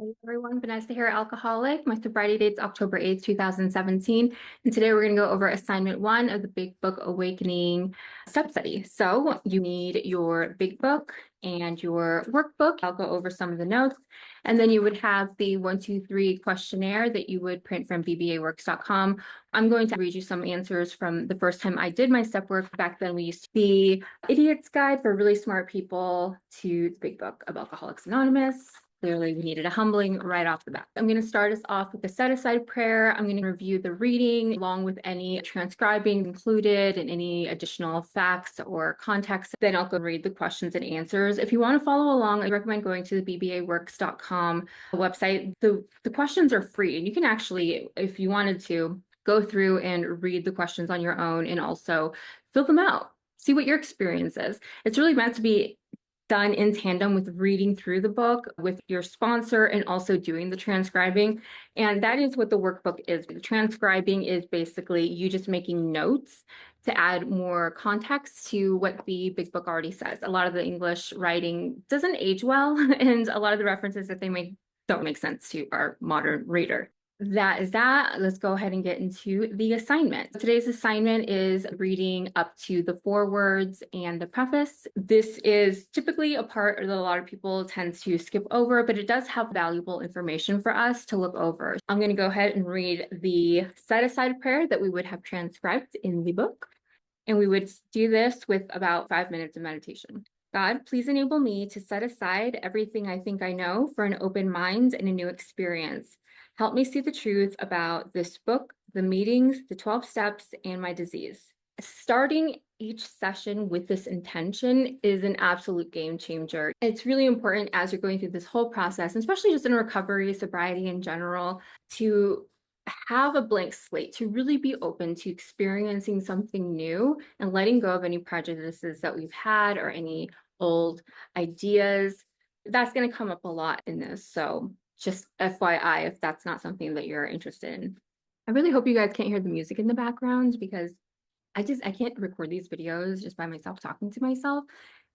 Hey everyone, Vanessa here, alcoholic. My sobriety date's October 8th, 2017. And today we're going to go over assignment 1 of the Big Book Awakening sub-study. So you need your Big Book and your workbook. I'll go over some of the notes. And then you would have the 1, 2, 3 questionnaire that you would print from 𝒂𝒂𝒄𝒓𝒊𝒃𝒆. I'm going to read you some answers from the first time I did my step work. Back then we used to be Idiot's Guide for Really Smart People to the Big Book of Alcoholics Anonymous. Clearly, we needed a humbling right off the bat. I'm going to start us off with the set-aside prayer. I'm going to review the reading along with any transcribing included and any additional facts or context. Then I'll go read the questions and answers. If you want to follow along, I recommend going to the 𝒂𝒂𝒄𝒓𝒊𝒃𝒆 website. The questions are free, and you can actually, if you wanted to, go through and read the questions on your own and also fill them out. See what your experience is. It's really meant to be done in tandem with reading through the book with your sponsor and also doing the transcribing. And that is what the workbook is. The transcribing is basically you just making notes to add more context to what the big book already says. A lot of the English writing doesn't age well, and a lot of the references that they make don't make sense to our modern reader. That is that. Let's go ahead and get into the assignment. Today's assignment is reading up to the forewords and the preface. This is typically a part that a lot of people tend to skip over, but it does have valuable information for us to look over. I'm going to go ahead and read the set-aside prayer that we would have transcribed in the book. And we would do this with about 5 minutes of meditation. God, please enable me to set aside everything I think I know for an open mind and a new experience. Help me see the truth about this book, the meetings, the 12 steps, and my disease. Starting each session with this intention is an absolute game changer. It's really important as you're going through this whole process, especially just in recovery, sobriety in general, to have a blank slate, to really be open to experiencing something new and letting go of any prejudices that we've had or any old ideas. That's going to come up a lot in this. So just FYI, if that's not something that you're interested in. I really hope you guys can't hear the music in the background because I can't record these videos just by myself talking to myself.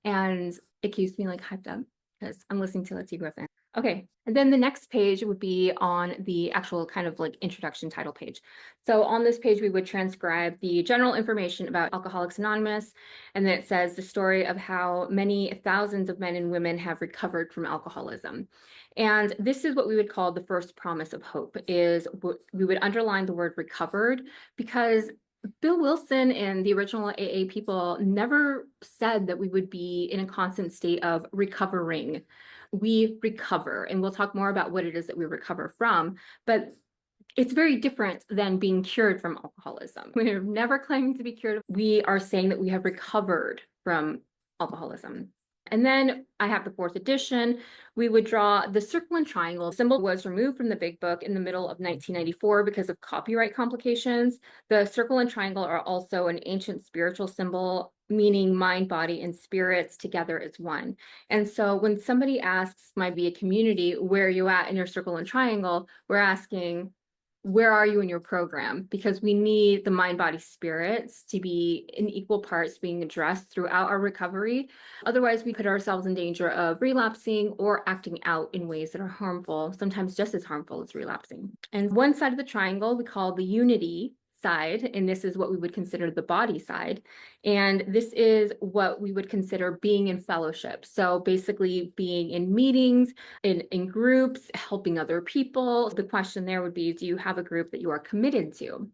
And it keeps me like hyped up because I'm listening to 𝒂𝒂𝒄𝒓𝒊𝒃𝒆. Okay, and then the next page would be on the actual kind of like introduction title page. So on this page, we would transcribe the general information about Alcoholics Anonymous. And then it says the story of how many thousands of men and women have recovered from alcoholism. And this is what we would call the first promise of hope, is we would underline the word recovered because Bill Wilson and the original AA people never said that we would be in a constant state of recovering. We recover, and we'll talk more about what it is that we recover from, but it's very different than being cured from alcoholism. We're never claiming to be cured. We are saying that we have recovered from alcoholism. And then I have the 4th edition. We would draw the circle and triangle. The symbol was removed from the big book in the middle of 1994 because of copyright complications. The circle and triangle are also an ancient spiritual symbol, meaning mind, body, and spirits together as one. And so when somebody asks, might be a community, where are you at in your circle and triangle, we're asking, where are you in your program? Because we need the mind, body, spirits to be in equal parts being addressed throughout our recovery. Otherwise, we put ourselves in danger of relapsing or acting out in ways that are harmful, sometimes just as harmful as relapsing. And one side of the triangle we call the unity side, and this is what we would consider the body side. And this is what we would consider being in fellowship. So basically being in meetings, in groups, helping other people. The question there would be, do you have a group that you are committed to?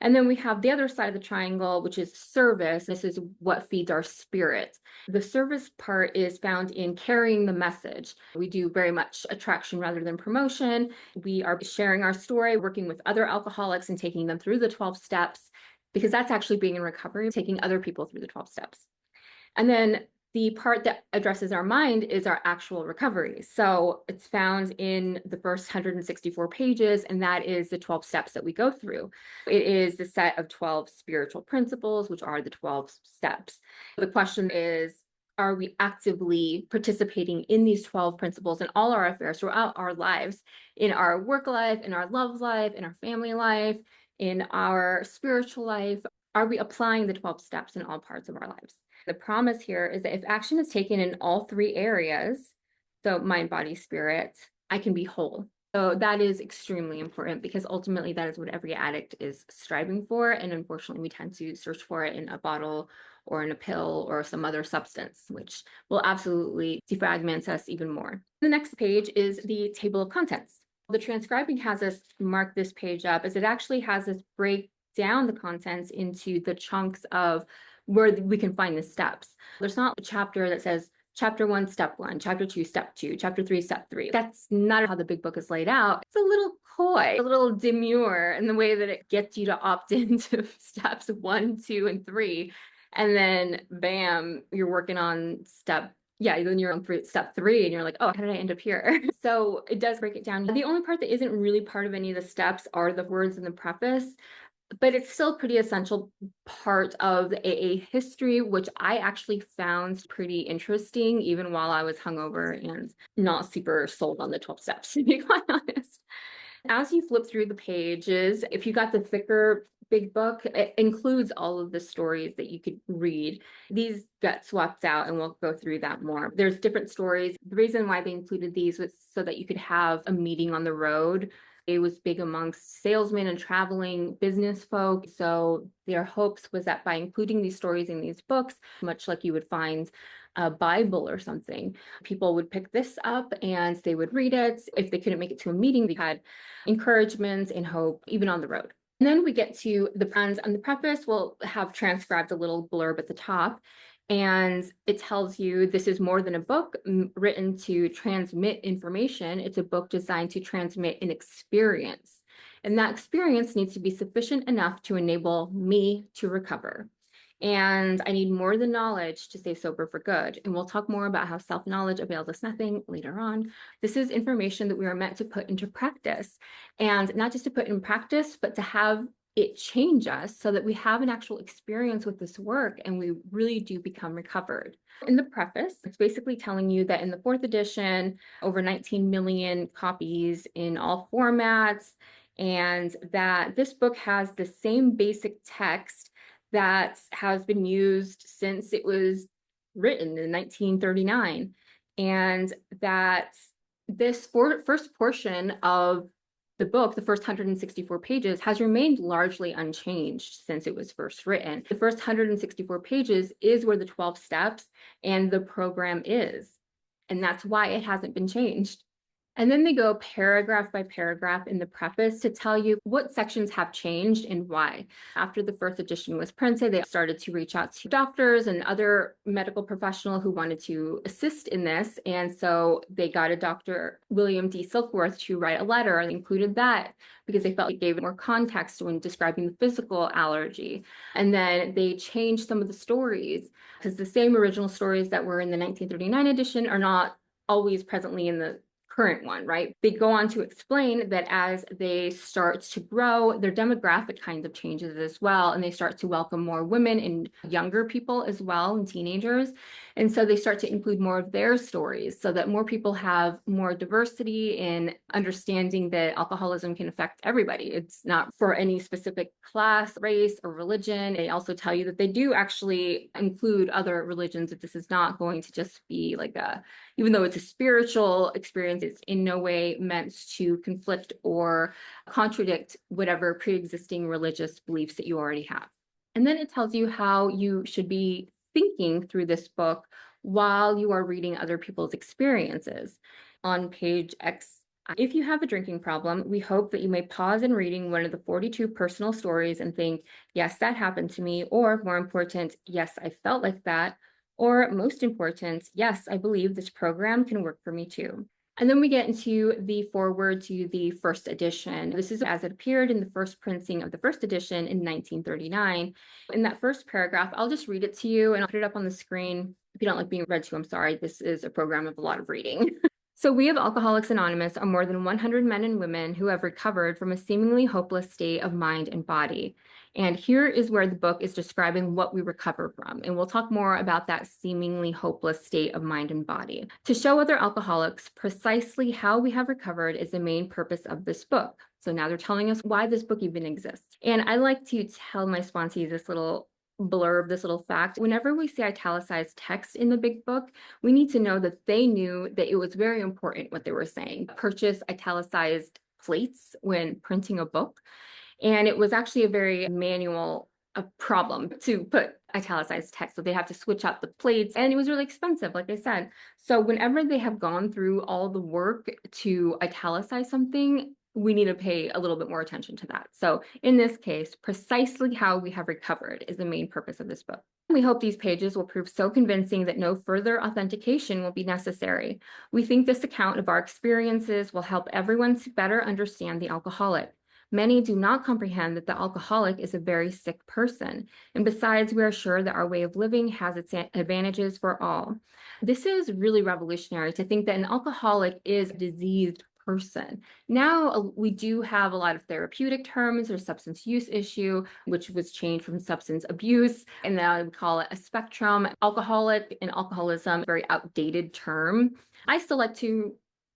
And then we have the other side of the triangle, which is service. This is what feeds our spirit. The service part is found in carrying the message. We do very much attraction rather than promotion. We are sharing our story, working with other alcoholics and taking them through the 12 steps, because that's actually being in recovery, taking other people through the 12 steps. And then the part that addresses our mind is our actual recovery. So it's found in the first 164 pages, and that is the 12 steps that we go through. It is the set of 12 spiritual principles, which are the 12 steps. The question is, are we actively participating in these 12 principles in all our affairs throughout our lives, in our work life, in our love life, in our family life, in our spiritual life? Are we applying the 12 steps in all parts of our lives? The promise here is that if action is taken in all 3 areas, so mind, body, spirit, I can be whole. So that is extremely important because ultimately that is what every addict is striving for. And unfortunately, we tend to search for it in a bottle or in a pill or some other substance, which will absolutely defragment us even more. The next page is the table of contents. The transcribing has us mark this page up as it actually has us break down the contents into the chunks of where we can find the steps. There's not a chapter that says Chapter 1, Step 1, Chapter 2, Step 2, Chapter 3, Step 3. That's not how the big book is laid out. It's a little coy, a little demure in the way that it gets you to opt into steps 1, 2, and 3. And then bam, you're working on then you're on step 3 and you're like, oh, how did I end up here? So it does break it down. The only part that isn't really part of any of the steps are the words in the preface, but it's still a pretty essential part of the AA history, which I actually found pretty interesting, even while I was hungover and not super sold on the 12 steps, to be quite honest. As you flip through the pages, if you got the thicker big book, it includes all of the stories that you could read. These got swapped out and we'll go through that more. There's different stories. The reason why they included these was so that you could have a meeting on the road. It was big amongst salesmen and traveling business folk. So their hopes was that by including these stories in these books, much like you would find a Bible or something, people would pick this up and they would read it. If they couldn't make it to a meeting, they had encouragement and hope, even on the road. And then we get to the brands, and the preface will have transcribed a little blurb at the top. And it tells you this is more than a book written to transmit information. It's a book designed to transmit an experience. And that experience needs to be sufficient enough to enable me to recover. And I need more than knowledge to stay sober for good. And we'll talk more about how self-knowledge avails us nothing later on. This is information that we are meant to put into practice. And not just to put in practice, but to have it change us so that we have an actual experience with this work and we really do become recovered. In the preface, it's basically telling you that in the 4th edition, over 19 million copies in all formats, and that this book has the same basic text that has been used since it was written in 1939, and that this first portion of the book, the first 164 pages, has remained largely unchanged since it was first written. The first 164 pages is where the 12 steps and the program is, and that's why it hasn't been changed. And then they go paragraph by paragraph in the preface to tell you what sections have changed and why. After the first edition was printed, they started to reach out to doctors and other medical professionals who wanted to assist in this. And so they got a Dr. William 𝒂𝒂𝒃𝒆 to write a letter and included that because they felt it gave it more context when describing the physical allergy. And then they changed some of the stories because the same original stories that were in the 1939 edition are not always presently in the current one, right? They go on to explain that as they start to grow, their demographic kind of changes as well, and they start to welcome more women and younger people as well, and teenagers. And so they start to include more of their stories so that more people have more diversity in understanding that alcoholism can affect everybody. It's not for any specific class, race, or religion. They also tell you that they do actually include other religions, that this is not going to just be like even though it's a spiritual experience, it's in no way meant to conflict or contradict whatever pre-existing religious beliefs that you already have. And then it tells you how you should be thinking through this book while you are reading other people's experiences. On page X, if you have a drinking problem, we hope that you may pause in reading one of the 42 personal stories and think, yes, that happened to me, or more important, yes, I felt like that, or most important, yes, I believe this program can work for me too. And then we get into the foreword to the first edition. This is as it appeared in the first printing of the first edition in 1939. In that first paragraph, I'll just read it to you and I'll put it up on the screen. If you don't like being read to, I'm sorry. This is a program of a lot of reading. So we of Alcoholics Anonymous are more than 100 men and women who have recovered from a seemingly hopeless state of mind and body. And here is where the book is describing what we recover from. And we'll talk more about that seemingly hopeless state of mind and body. To show other alcoholics precisely how we have recovered is the main purpose of this book. So now they're telling us why this book even exists. And I like to tell my sponsees this little blurb, this little fact. Whenever we see italicized text in the big book, we need to know that they knew that it was very important what they were saying. Purchase italicized plates when printing a book. And it was actually a very manual problem to put italicized text. So they have to switch out the plates, and it was really expensive, like I said. So whenever they have gone through all the work to italicize something, we need to pay a little bit more attention to that. So in this case, precisely how we have recovered is the main purpose of this book. We hope these pages will prove so convincing that no further authentication will be necessary. We think this account of our experiences will help everyone to better understand the alcoholic. Many do not comprehend that the alcoholic is a very sick person, and besides, we are sure that our way of living has its advantages for all. This is really revolutionary to think that an alcoholic is a diseased person. Now we do have a lot of therapeutic terms or substance use issue, which was changed from substance abuse, and now we call it a spectrum. Alcoholic and alcoholism, very outdated term. I still like to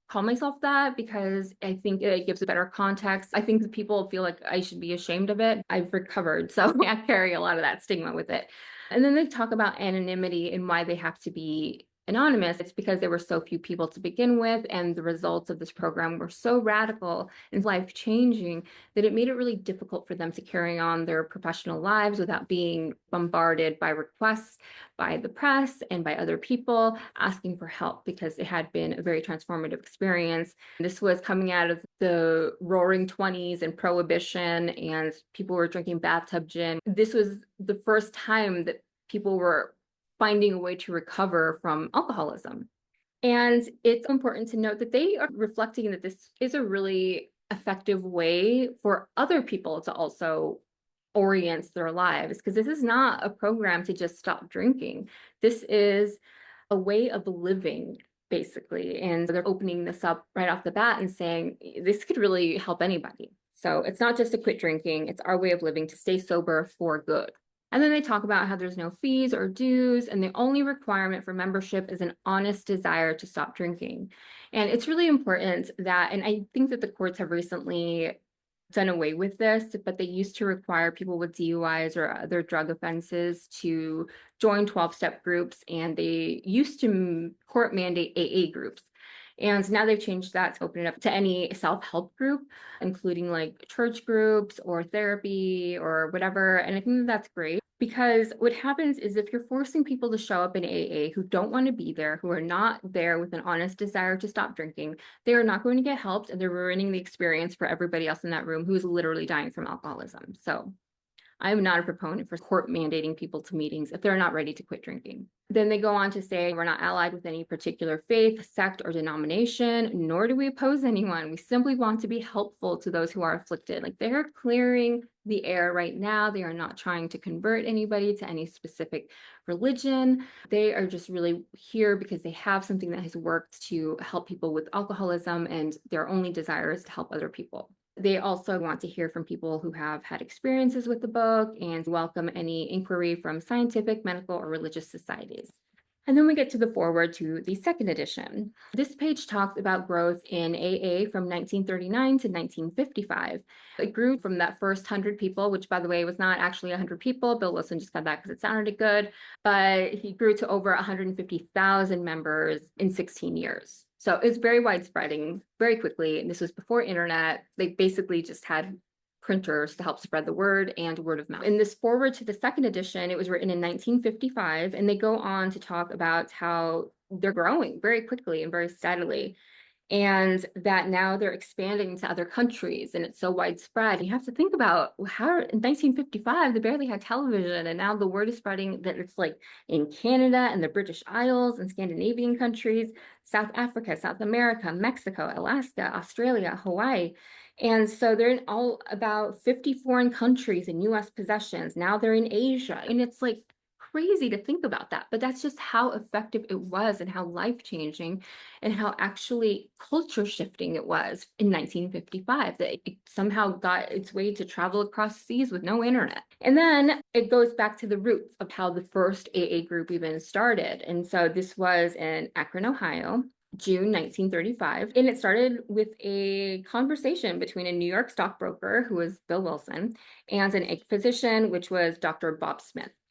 call myself that because I think it gives a better context. I think that people feel like I should be ashamed of it. I've recovered, so I carry a lot of that stigma with it. And then they talk about anonymity and why they have to be anonymous. It's because there were so few people to begin with, and the results of this program were so radical and life-changing that it made it really difficult for them to carry on their professional lives without being bombarded by requests by the press and by other people asking for help, because it had been a very transformative experience. This was coming out of the roaring 20s and prohibition, and people were drinking bathtub gin. This was the first time that people were finding a way to recover from alcoholism. And it's important to note that they are reflecting that this is a really effective way for other people to also orient their lives, because this is not a program to just stop drinking. This is a way of living, basically. And they're opening this up right off the bat and saying, this could really help anybody. So it's not just to quit drinking, it's our way of living to stay sober for good. And then they talk about how there's no fees or dues, and the only requirement for membership is an honest desire to stop drinking. And it's really important that, and I think that the courts have recently done away with this, but they used to require people with DUIs or other drug offenses to join 12-step groups, and they used to court mandate AA groups. And now they've changed that to open it up to any self-help group, including like church groups or therapy or whatever. And I think that's great, because what happens is if you're forcing people to show up in AA who don't want to be there, who are not there with an honest desire to stop drinking, they are not going to get helped, and they're ruining the experience for everybody else in that room who is literally dying from alcoholism. So I'm not a proponent for court mandating people to meetings if they're not ready to quit drinking. Then they go on to say, we're not allied with any particular faith, sect, or denomination, nor do we oppose anyone. We simply want to be helpful to those who are afflicted. Like, they're clearing the air right now. They are not trying to convert anybody to any specific religion. They are just really here because they have something that has worked to help people with alcoholism, and their only desire is to help other people. They also want to hear from people who have had experiences with the book and welcome any inquiry from scientific, medical, or religious societies. And then we get to the foreword to the second edition. This page talks about growth in AA from 1939 to 1955. It grew from that first 100 people, which, by the way, was not actually 100 people. Bill Wilson just got that because it sounded good. But he grew to over 150,000 members in 16 years. So it's very widespreading very quickly. And this was before internet. They basically just had printers to help spread the word and word of mouth. In this foreword to the second edition, it was written in 1955, and they go on to talk about how they're growing very quickly and very steadily, and that now they're expanding to other countries, and it's so widespread. You have to think about how in 1955 they barely had television, and now the word is spreading that it's like in Canada and the British Isles and Scandinavian countries, South Africa, South America, Mexico, Alaska, Australia, Hawaii. And so they're in all about 50 foreign countries and US possessions. Now they're in Asia, and it's like crazy to think about that, but that's just how effective it was and how life-changing and how actually culture shifting it was in 1955, that it somehow got its way to travel across seas with no internet. And then it goes back to the roots of how the first AA group even started. And so this was in Akron, Ohio, June 1935, and it started with a conversation between a New York stockbroker, who was Bill Wilson, and an physician, which was Dr. Bob Smith.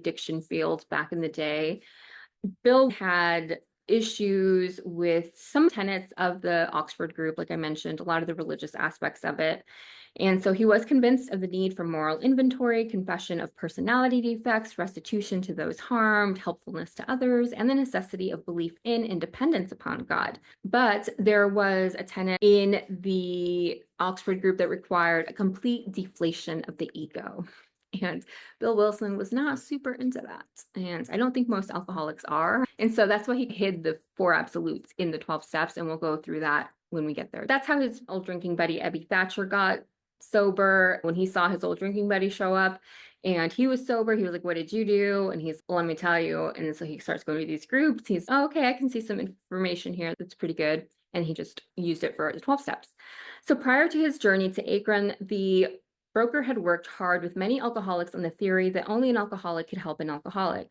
addiction field back in the day. Bill had issues with some tenets of the Oxford group, like I mentioned, a lot of the religious aspects of it. And so he was convinced of the need for moral inventory, confession of personality defects, restitution to those harmed, helpfulness to others, and the necessity of belief in and dependence upon God. But there was a tenet in the Oxford group that required a complete deflation of the ego. And Bill Wilson was not super into that. And I don't think most alcoholics are. And so that's why he hid the 4 absolutes in the 12 steps. And we'll go through that when we get there. That's how his old drinking buddy, Ebby Thatcher, got sober. When he saw his old drinking buddy show up and he was sober, he was like, "What did you do?" And he's, "Well, let me tell you." And so he starts going to these groups. He's, "Oh, okay, I can see some information here. That's pretty good." And he just used it for the 12 steps. So prior to his journey to Akron, the broker had worked hard with many alcoholics on the theory that only an alcoholic could help an alcoholic,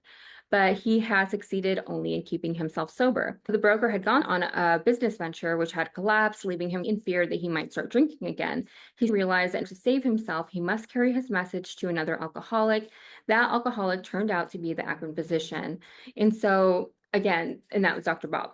but he had succeeded only in keeping himself sober. The broker had gone on a business venture which had collapsed, leaving him in fear that he might start drinking again. He realized that to save himself, he must carry his message to another alcoholic. That alcoholic turned out to be the Akron physician. And so, again, and that was Dr. Bob.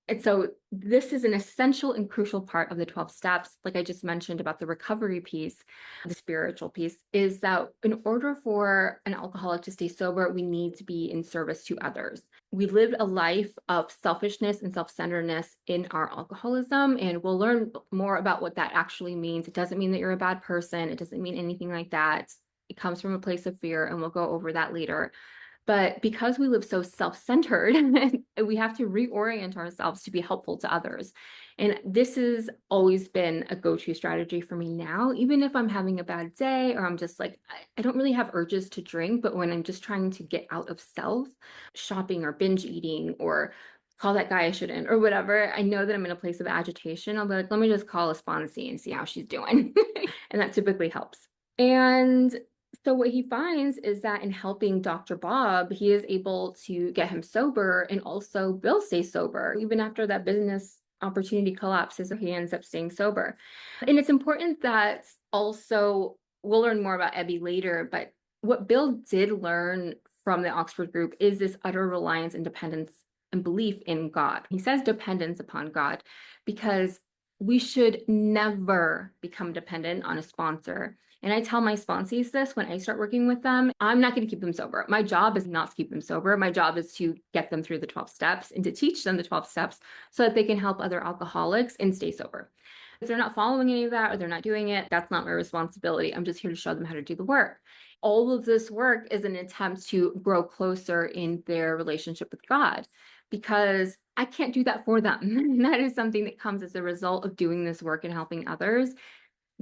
And so this is an essential and crucial part of the 12 steps, like I just mentioned about the recovery piece, the spiritual piece, is that in order for an alcoholic to stay sober, we need to be in service to others. We lived a life of selfishness and self-centeredness in our alcoholism, and we'll learn more about what that actually means. It doesn't mean that you're a bad person. It doesn't mean anything like that. It comes from a place of fear, and we'll go over that later. But because we live so self-centered, we have to reorient ourselves to be helpful to others. And this has always been a go-to strategy for me now, even if I'm having a bad day or I'm just like, I don't really have urges to drink, but when I'm just trying to get out of self, shopping or binge eating or call that guy I shouldn't or whatever, I know that I'm in a place of agitation. I'll be like, let me just call a sponsee and see how she's doing. And that typically helps. And so what he finds is that in helping Dr. Bob, he is able to get him sober, and also Bill stays sober. Even after that business opportunity collapses, he ends up staying sober. And it's important that also, we'll learn more about Ebby later, but what Bill did learn from the Oxford group is this utter reliance and dependence and belief in God. He says dependence upon God because we should never become dependent on a sponsor. And I tell my sponsees this when I start working with them, I'm not going to keep them sober. My job is not to keep them sober. My job is to get them through the 12 steps and to teach them the 12 steps so that they can help other alcoholics and stay sober. If they're not following any of that or they're not doing it, that's not my responsibility. I'm just here to show them how to do the work. All of this work is an attempt to grow closer in their relationship with God, because I can't do that for them. That is something that comes as a result of doing this work and helping others.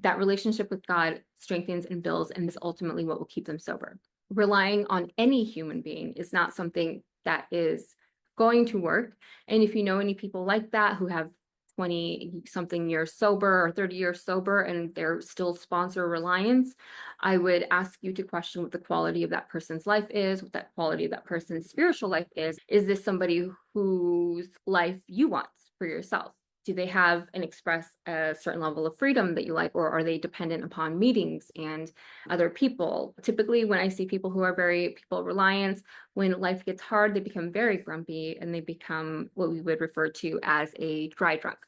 That relationship with God strengthens and builds, and is ultimately what will keep them sober. Relying on any human being is not something that is going to work. And if you know any people like that who have 20-something years sober or 30 years sober and they're still sponsor reliance, I would ask you to question what the quality of that person's life is, what that quality of that person's spiritual life is. Is this somebody whose life you want for yourself? Do they have and express a certain level of freedom that you like, or are they dependent upon meetings and other people? Typically, when I see people who are very people reliant, when life gets hard, they become very grumpy and they become what we would refer to as a dry drunk.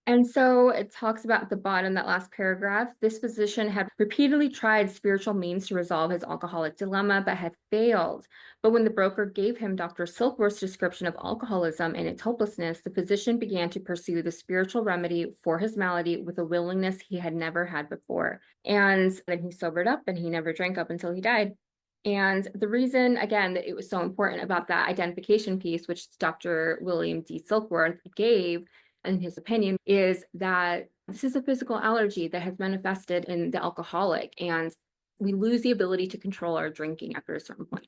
And so it talks about at the bottom, that last paragraph, this physician had repeatedly tried spiritual means to resolve his alcoholic dilemma, but had failed. But when the broker gave him Dr. Silkworth's description of alcoholism and its hopelessness, the physician began to pursue the spiritual remedy for his malady with a willingness he had never had before. And then he sobered up and he never drank up until he died. And the reason, again, that it was so important about that identification piece, which Dr. William D. Silkworth gave, in his opinion, is that this is a physical allergy that has manifested in the alcoholic, and we lose the ability to control our drinking after a certain point.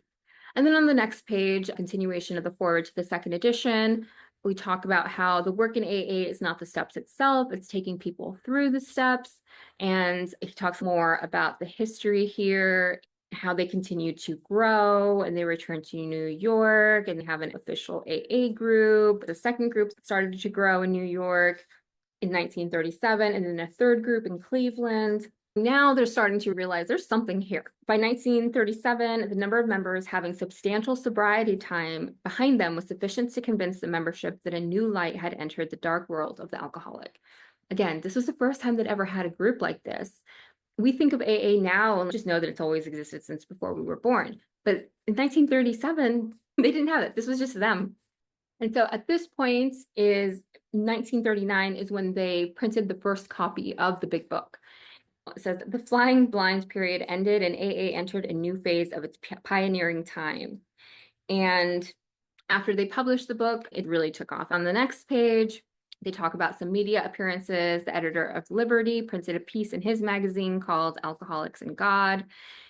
And then on the next page, a continuation of the forward to the second edition, we talk about how the work in AA is not the steps itself, it's taking people through the steps. And he talks more about the history here, how they continue to grow, and they returned to New York and have an official AA group. The second group started to grow in New York in 1937, and then a third group in Cleveland. Now they're starting to realize there's something here. By 1937, the number of members having substantial sobriety time behind them was sufficient to convince the membership that a new light had entered the dark world of the alcoholic. Again, this was the first time they'd ever had a group like this. We think of AA now and just know that it's always existed since before we were born. But in 1937, they didn't have it. This was just them. And so at this point is 1939 is when they printed the first copy of the Big Book. It says the flying blind period ended and AA entered a new phase of its pioneering time. And after they published the book, it really took off. On the next page, they talk about some media appearances. The editor of Liberty printed a piece in his magazine called Alcoholics and God.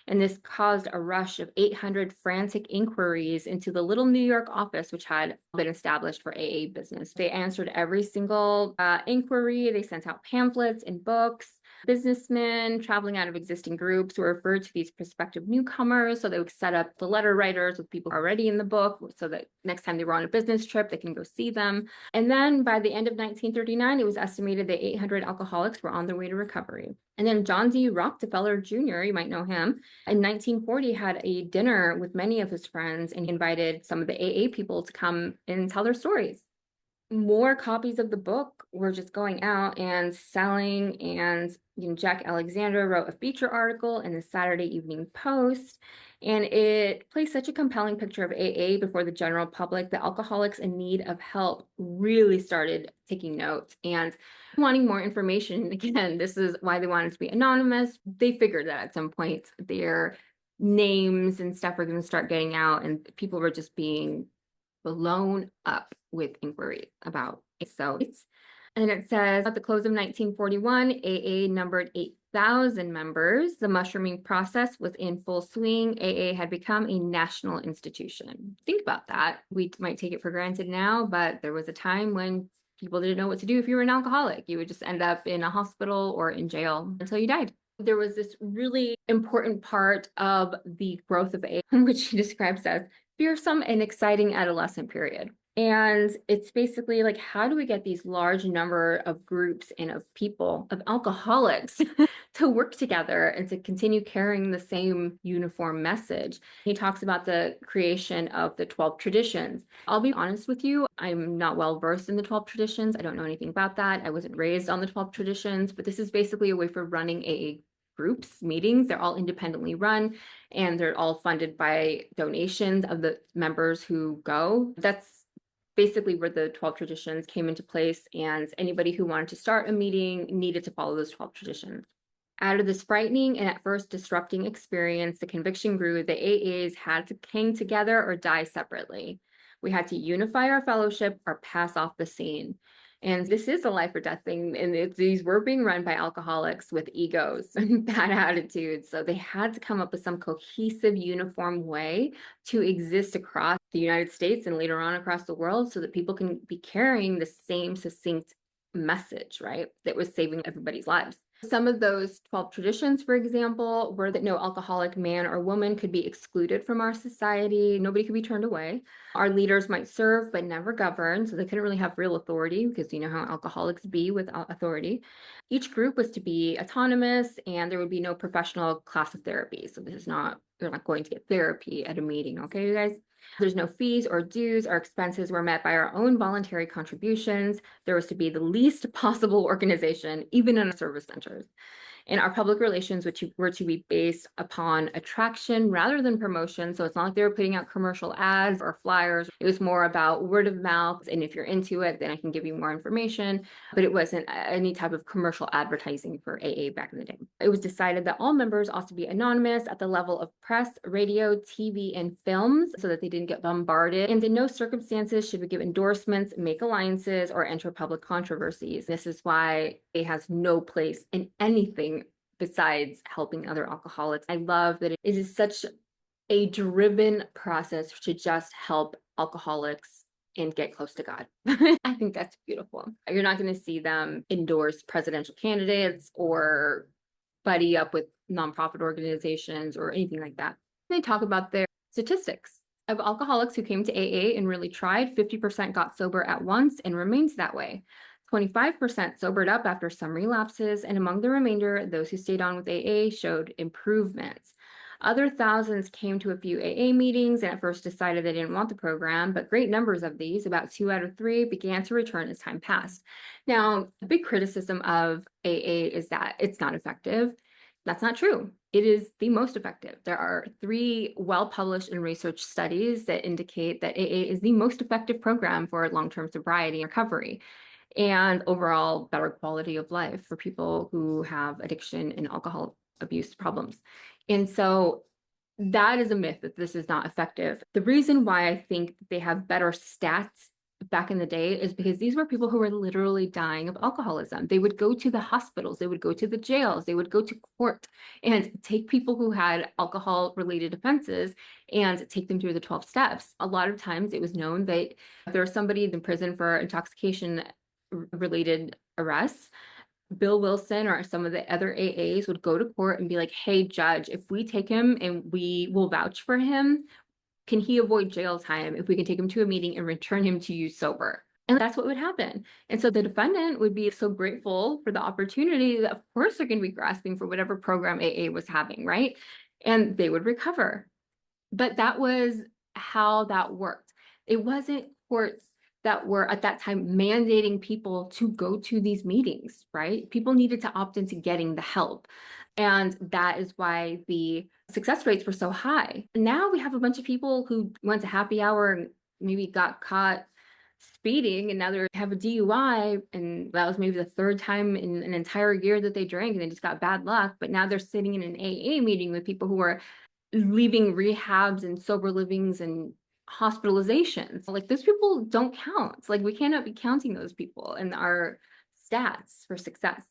And this caused a rush of 800 frantic inquiries into the little New York office, which had been established for AA business. They answered every single inquiry. They sent out pamphlets and books. Businessmen traveling out of existing groups were referred to these prospective newcomers, so they would set up the letter writers with people already in the book so that next time they were on a business trip, they can go see them. And then by the end of 1939, it was estimated that 800 alcoholics were on their way to recovery. And then John D. Rockefeller Jr., you might know him, in 1940 had a dinner with many of his friends and he invited some of the AA people to come and tell their stories. More copies of the book were just going out and selling, and Jack Alexander wrote a feature article in the Saturday Evening Post, and it placed such a compelling picture of AA before the general public that alcoholics in need of help really started taking note and wanting more information. Again, this is why they wanted to be anonymous. They figured that at some point their names and stuff were going to start getting out, and people were just being blown up with inquiries about it. So and it says at the close of 1941, AA numbered 8,000 members. The mushrooming process was in full swing. AA had become a national institution. Think about that. We might take it for granted now, but there was a time when people didn't know what to do if you were an alcoholic. You would just end up in a hospital or in jail until you died. There was this really important part of the growth of AA, which he describes as fearsome and exciting adolescent period. And it's basically like, how do we get these large number of groups and of people, of alcoholics, to work together and to continue carrying the same uniform message? He talks about the creation of the 12 traditions. I'll be honest with you, I'm not well versed in the 12 traditions. I don't know anything about that. I wasn't raised on the 12 traditions, but this is basically a way for running AA groups, meetings. They're all independently run and they're all funded by donations of the members who go. That's basically where the 12 traditions came into place, and anybody who wanted to start a meeting needed to follow those 12 traditions. Out of this frightening and at first disrupting experience, the conviction grew that AAs had to hang together or die separately. We had to unify our fellowship or pass off the scene. And this is a life or death thing. And these were being run by alcoholics with egos and bad attitudes. So they had to come up with some cohesive, uniform way to exist across the United States and later on across the world so that people can be carrying the same succinct message, right? That was saving everybody's lives. Some of those 12 traditions, for example, were that no alcoholic man or woman could be excluded from our society. Nobody could be turned away. Our leaders might serve but never govern, so they couldn't really have real authority because you know how alcoholics be without authority. Each group was to be autonomous, and there would be no professional class of therapy. So this is not, you're not going to get therapy at a meeting, okay, you guys? There's no fees or dues. Our expenses were met by our own voluntary contributions. There was to be the least possible organization, even in service centers. And our public relations, which were to be based upon attraction rather than promotion. So it's not like they were putting out commercial ads or flyers. It was more about word of mouth. And if you're into it, then I can give you more information. But it wasn't any type of commercial advertising for AA back in the day. It was decided that all members ought to be anonymous at the level of press, radio, TV, and films so that they didn't get bombarded. And in no circumstances should we give endorsements, make alliances, or enter public controversies. This is why it has no place in anything besides helping other alcoholics. I love that it is such a driven process to just help alcoholics and get close to God. I think that's beautiful. You're not going to see them endorse presidential candidates or buddy up with nonprofit organizations or anything like that. They talk about their statistics. Of alcoholics who came to AA and really tried, 50% got sober at once and remains that way. 25% sobered up after some relapses, and among the remainder, those who stayed on with AA showed improvements. Other thousands came to a few AA meetings and at first decided they didn't want the program, but great numbers of these, about 2 out of 3, began to return as time passed. Now, the big criticism of AA is that it's not effective. That's not true. It is the most effective. There are 3 well-published and researched studies that indicate that AA is the most effective program for long-term sobriety and recovery and overall better quality of life for people who have addiction and alcohol abuse problems. And so that is a myth that this is not effective. The reason why I think they have better stats back in the day is because these were people who were literally dying of alcoholism. They would go to the hospitals, they would go to the jails, they would go to court and take people who had alcohol-related offenses and take them through the 12 steps. A lot of times it was known that if there was somebody in prison for intoxication-related arrests, Bill Wilson or some of the other AAs would go to court and be like, hey, judge, if we take him and we will vouch for him, can he avoid jail time if we can take him to a meeting and return him to you sober? And that's what would happen. And so the defendant would be so grateful for the opportunity that, of course, they're going to be grasping for whatever program AA was having, right? And they would recover. But that was how that worked. It wasn't courts that were at that time mandating people to go to these meetings, right? People needed to opt into getting the help. And that is why the success rates were so high. Now we have a bunch of people who went to happy hour and maybe got caught speeding, and now they have a DUI, and that was maybe the 3rd time in an entire year that they drank, and they just got bad luck. But now they're sitting in an AA meeting with people who are leaving rehabs and sober livings and hospitalizations. Like, those people don't count. Like, we cannot be counting those people in our stats for success.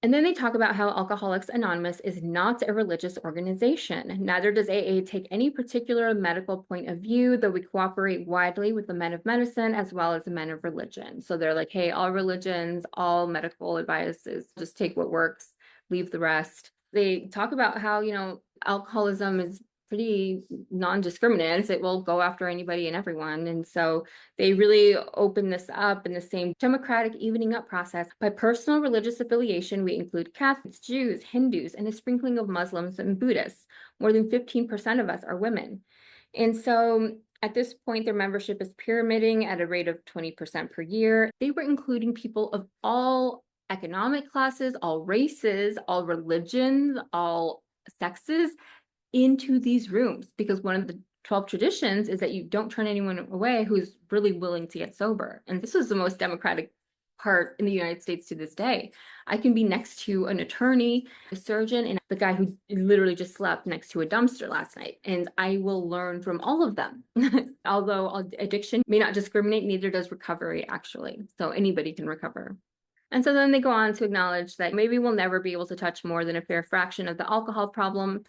And then they talk about how Alcoholics Anonymous is not a religious organization. Neither does AA take any particular medical point of view, though we cooperate widely with the men of medicine as well as the men of religion. So they're like, hey, all religions, all medical advices, just take what works, leave the rest. They talk about how, you know, alcoholism is pretty non-discriminant. It will go after anybody and everyone. And so they really open this up in the same democratic evening up process. By personal religious affiliation, we include Catholics, Jews, Hindus, and a sprinkling of Muslims and Buddhists. More than 15% of us are women. And so at this point, their membership is pyramiding at a rate of 20% per year. They were including people of all economic classes, all races, all religions, all sexes into these rooms, because one of the 12 traditions is that you don't turn anyone away who's really willing to get sober. And this is the most democratic part in the United States to this day. I can be next to an attorney, a surgeon, and the guy who literally just slept next to a dumpster last night, and I will learn from all of them. Although addiction may not discriminate, neither does recovery, actually. So anybody can recover. And so then they go on to acknowledge that maybe we'll never be able to touch more than a fair fraction of the alcohol problem,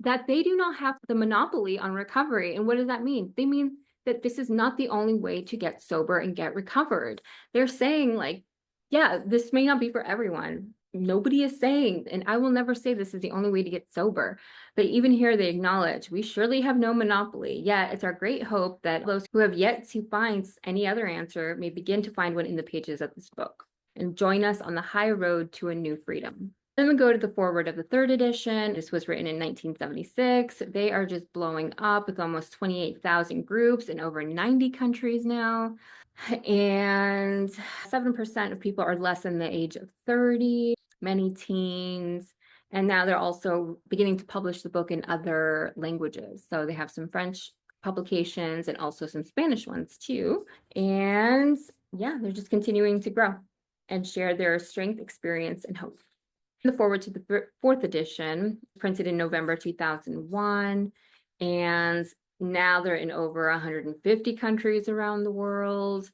that they do not have the monopoly on recovery. And what does that mean? They mean that this is not the only way to get sober and get recovered. They're saying, like, yeah, this may not be for everyone, nobody is saying, and I will never say this is the only way to get sober, but even here they acknowledge we surely have no monopoly. Yet it's our great hope that those who have yet to find any other answer may begin to find one in the pages of this book and join us on the high road to a new freedom. Then we go to the foreword of the third edition. This was written in 1976. They are just blowing up with almost 28,000 groups in over 90 countries now. And 7% of people are less than the age of 30, many teens. And now they're also beginning to publish the book in other languages. So they have some French publications and also some Spanish ones too. And yeah, they're just continuing to grow and share their strength, experience, and hope. The forward to the fourth edition, printed in November 2001, and now they're in over 150 countries around the world,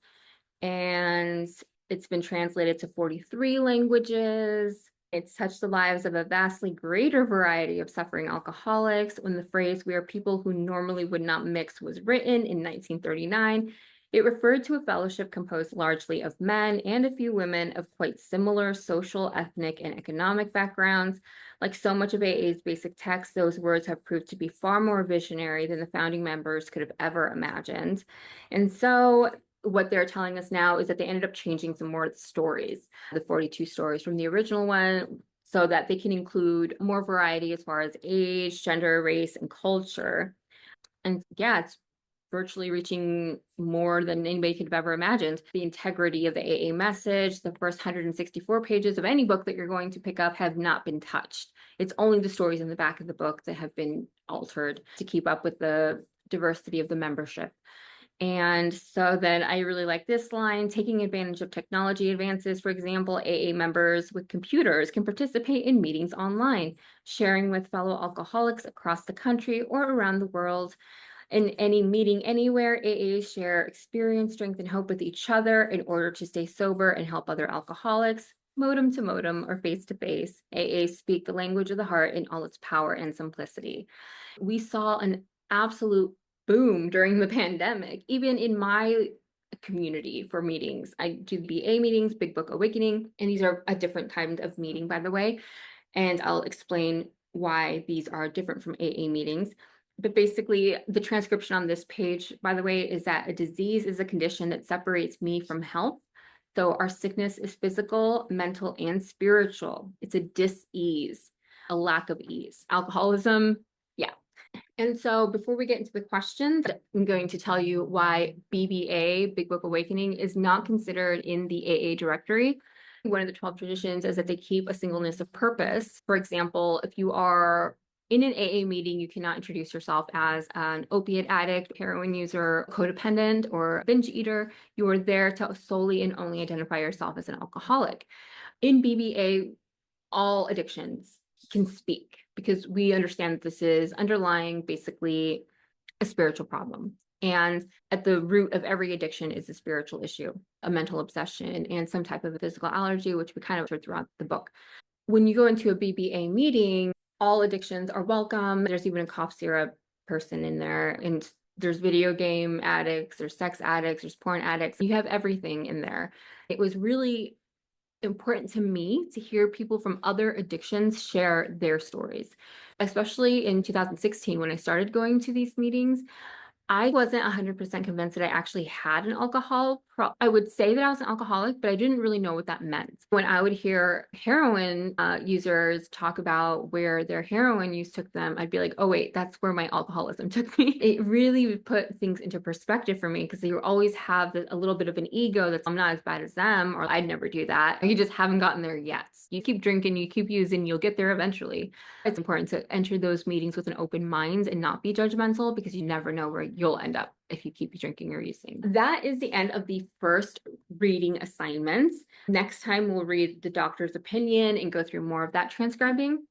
and it's been translated to 43 languages. It's touched the lives of a vastly greater variety of suffering alcoholics. When the phrase "we are people who normally would not mix" was written in 1939, it referred to a fellowship composed largely of men and a few women of quite similar social, ethnic, and economic backgrounds. Like so much of AA's basic text, those words have proved to be far more visionary than the founding members could have ever imagined. And so what they're telling us now is that they ended up changing some more of the stories, the 42 stories from the original one, so that they can include more variety as far as age, gender, race, and culture. And yeah, it's virtually reaching more than anybody could have ever imagined. The integrity of the AA message, the first 164 pages of any book that you're going to pick up have not been touched. It's only the stories in the back of the book that have been altered to keep up with the diversity of the membership. And so then I really like this line: taking advantage of technology advances, for example, AA members with computers can participate in meetings online, sharing with fellow alcoholics across the country or around the world. In any meeting anywhere, AAs share experience, strength, and hope with each other in order to stay sober and help other alcoholics, modem to modem or face to face. AAs speak the language of the heart in all its power and simplicity. We saw an absolute boom during the pandemic, even in my community for meetings. I do BA meetings, Big Book Awakening, and these are a different kind of meeting, by the way. And I'll explain why these are different from AA meetings. But basically, the transcription on this page, by the way, is that a disease is a condition that separates me from health. So our sickness is physical, mental, and spiritual. It's a dis-ease, a lack of ease. Alcoholism, yeah. And so before we get into the questions, I'm going to tell you why BBA, Big Book Awakening, is not considered in the AA directory. One of the 12 traditions is that they keep a singleness of purpose. For example, if you are in an AA meeting, you cannot introduce yourself as an opiate addict, heroin user, codependent, or binge eater. You are there to solely and only identify yourself as an alcoholic. In BBA, all addictions can speak because we understand that this is underlying basically a spiritual problem. And at the root of every addiction is a spiritual issue, a mental obsession, and some type of a physical allergy, which we kind of heard throughout the book. When you go into a BBA meeting, all addictions are welcome. There's even a cough syrup person in there, and there's video game addicts, there's sex addicts, there's porn addicts. You have everything in there. It was really important to me to hear people from other addictions share their stories, especially in 2016 when I started going to these meetings. I wasn't 100% convinced that I actually had an alcohol I would say that I was an alcoholic, but I didn't really know what that meant. When I would hear heroin users talk about where their heroin use took them, I'd be like, oh wait, that's where my alcoholism took me. It really would put things into perspective for me, because you always have a little bit of an ego that I'm not as bad as them, or I'd never do that. You just haven't gotten there yet. You keep drinking, you keep using, you'll get there eventually. It's important to enter those meetings with an open mind and not be judgmental, because you never know where you'll end up if you keep drinking or using. That is the end of the first reading assignments. Next time we'll read the doctor's opinion and go through more of that transcribing.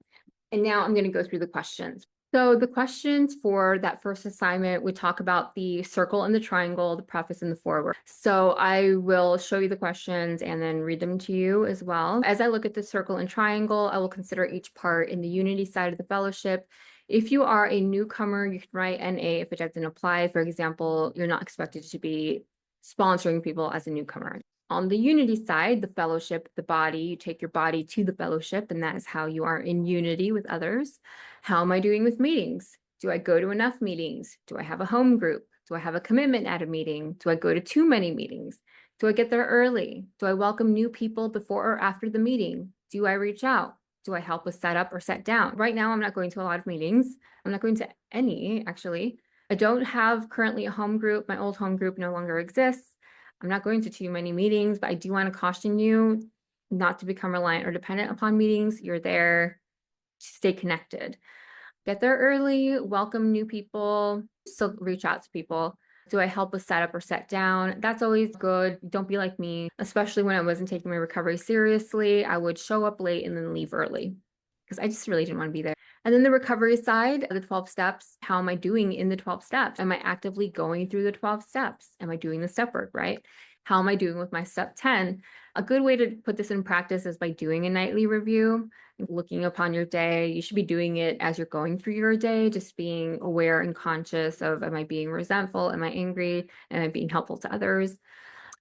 And now I'm going to go through the questions. So the questions for that first assignment would talk about the circle and the triangle, the preface and the foreword. So I will show you the questions and then read them to you as well. As I look at the circle and triangle, I will consider each part in the unity side of the fellowship. If you are a newcomer, you can write NA if it doesn't apply. For example, you're not expected to be sponsoring people as a newcomer. On the unity side, the fellowship, the body, you take your body to the fellowship, and that is how you are in unity with others. How am I doing with meetings? Do I go to enough meetings? Do I have a home group? Do I have a commitment at a meeting? Do I go to too many meetings? Do I get there early? Do I welcome new people before or after the meeting? Do I reach out? Do I help with setup or set down? Right now, I'm not going to a lot of meetings. I'm not going to any, actually. I don't have currently a home group. My old home group no longer exists. I'm not going to too many meetings, but I do want to caution you not to become reliant or dependent upon meetings. You're there to stay connected. Get there early, welcome new people, still reach out to people. Do I help with setup or set down? That's always good. Don't be like me, especially when I wasn't taking my recovery seriously. I would show up late and then leave early because I just really didn't want to be there. And then the recovery side, the 12 steps, how am I doing in the 12 steps? Am I actively going through the 12 steps? Am I doing the step work, right? How am I doing with my step 10? A good way to put this in practice is by doing a nightly review, looking upon your day. You should be doing it as you're going through your day, just being aware and conscious of, am I being resentful? Am I angry? Am I being helpful to others?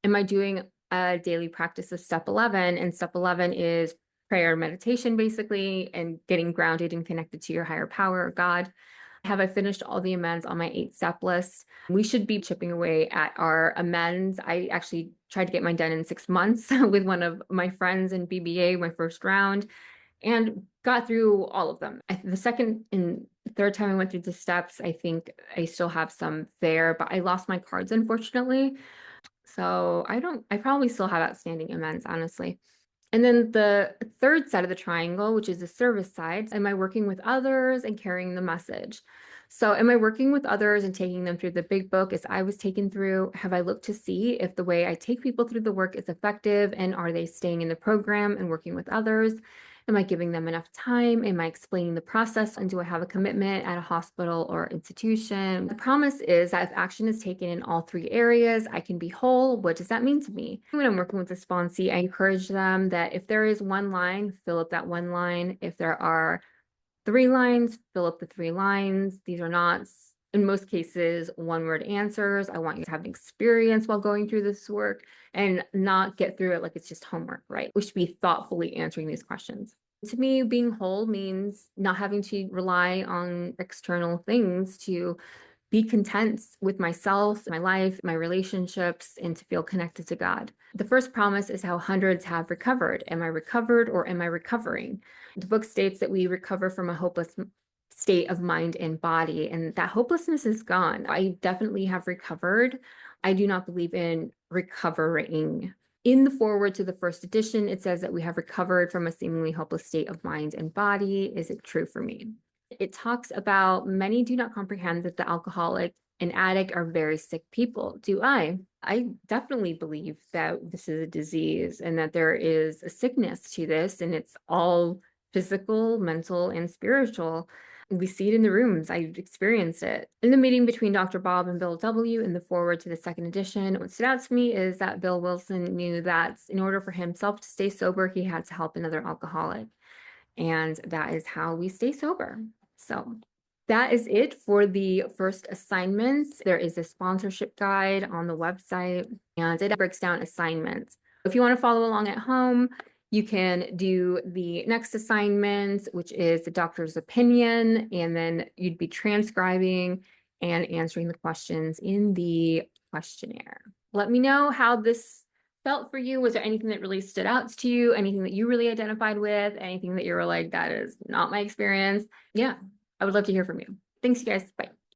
Am I doing a daily practice of step 11? And step 11 is prayer and meditation, basically, and getting grounded and connected to your higher power, God. Have I finished all the amends on my 8-step list? We should be chipping away at our amends. I actually tried to get mine done in 6 months with one of my friends in BBA, my first round, and got through all of them. The second and third time I went through the steps, I think I still have some there, but I lost my cards, unfortunately. So I probably still have outstanding amends, honestly. And then the third side of the triangle, which is the service side, am I working with others and carrying the message? So am I working with others and taking them through the big book as I was taken through? Have I looked to see if the way I take people through the work is effective, and are they staying in the program and working with others? Am I giving them enough time? Am I explaining the process? And do I have a commitment at a hospital or institution? The promise is that if action is taken in all 3 areas, I can be whole. What does that mean to me? When I'm working with a sponsee, I encourage them that if there is 1 line, fill up that 1 line. If there are 3 lines, fill up the 3 lines. These are not, in most cases, 1-word answers. I want you to have an experience while going through this work and not get through it like it's just homework, right? We should be thoughtfully answering these questions. To me, being whole means not having to rely on external things to be content with myself, my life, my relationships, and to feel connected to God. The first promise is how hundreds have recovered. Am I recovered or am I recovering? The book states that we recover from a hopeless state of mind and body, and that hopelessness is gone. I definitely have recovered. I do not believe in recovering. In the foreword to the first edition, it says that we have recovered from a seemingly hopeless state of mind and body. Is it true for me? It talks about many do not comprehend that the alcoholic and addict are very sick people. Do I? I definitely believe that this is a disease and that there is a sickness to this, and it's all physical, mental, and spiritual. We see it in the rooms. I've experienced it. In the meeting between Dr. Bob and Bill W. in the foreword to the second edition, what stood out to me is that Bill Wilson knew that in order for himself to stay sober, he had to help another alcoholic. And that is how we stay sober. So that is it for the first assignments. There is a sponsorship guide on the website, and it breaks down assignments. If you want to follow along at home, you can do the next assignment, which is the doctor's opinion, and then you'd be transcribing and answering the questions in the questionnaire. Let me know how this felt for you. Was there anything that really stood out to you? Anything that you really identified with? Anything that you were like, that is not my experience? Yeah, I would love to hear from you. Thanks, you guys. Bye.